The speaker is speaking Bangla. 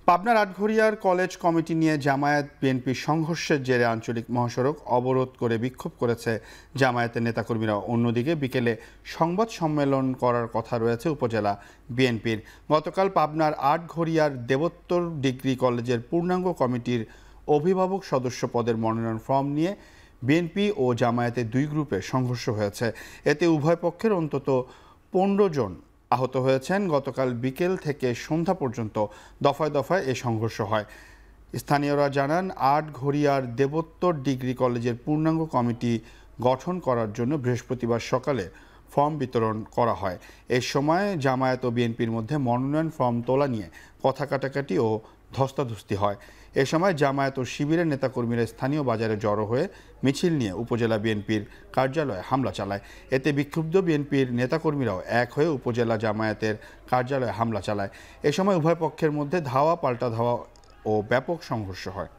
পাবনার আটঘরিয়ার কলেজ কমিটি নিয়ে জামায়াত বিএনপির সংঘর্ষের জেরে আঞ্চলিক মহাসড়ক অবরোধ করে বিক্ষোভ করেছে জামায়াতের নেতাকর্মীরা। অন্যদিকে বিকেলে সংবাদ সম্মেলন করার কথা রয়েছে উপজেলা বিএনপির। গতকাল পাবনার আটঘরিয়ার দেবোত্তর ডিগ্রি কলেজের পূর্ণাঙ্গ কমিটির অভিভাবক সদস্য পদের মনোনয়ন ফর্ম নিয়ে বিএনপি ও জামায়াতের দুই গ্রুপে সংঘর্ষ হয়েছে। এতে উভয় পক্ষের অন্তত 15 জন আহত হয়েছেন। গতকাল বিকেল থেকে সন্ধ্যা পর্যন্ত দফায় দফায় এ সংঘর্ষ হয়। স্থানীয়রা জানান, আটঘরিয়ার দেবোত্তর ডিগ্রি কলেজের পূর্ণাঙ্গ কমিটি গঠন করার জন্য বৃহস্পতিবার সকালে ফর্ম বিতরণ করা হয়। এ সময় জামায়াত ও বিএনপির মধ্যে মনোনয়ন ফর্ম তোলা নিয়ে কথা কাটাকাটি ও ধস্তাধস্তি হয়। এ সময় জামায়াত ও শিবিরের নেতাকর্মীরা স্থানীয় বাজারে জড়ো হয়ে মিছিল নিয়ে উপজেলা বিএনপির কার্যালয়ে হামলা চালায়। এতে বিক্ষুব্ধ বিএনপির নেতাকর্মীরাও এক হয়ে উপজেলা জামায়াতের কার্যালয়ে হামলা চালায়। এ সময় উভয় পক্ষের মধ্যে ধাওয়া পাল্টা ধাওয়া ও ব্যাপক সংঘর্ষ হয়।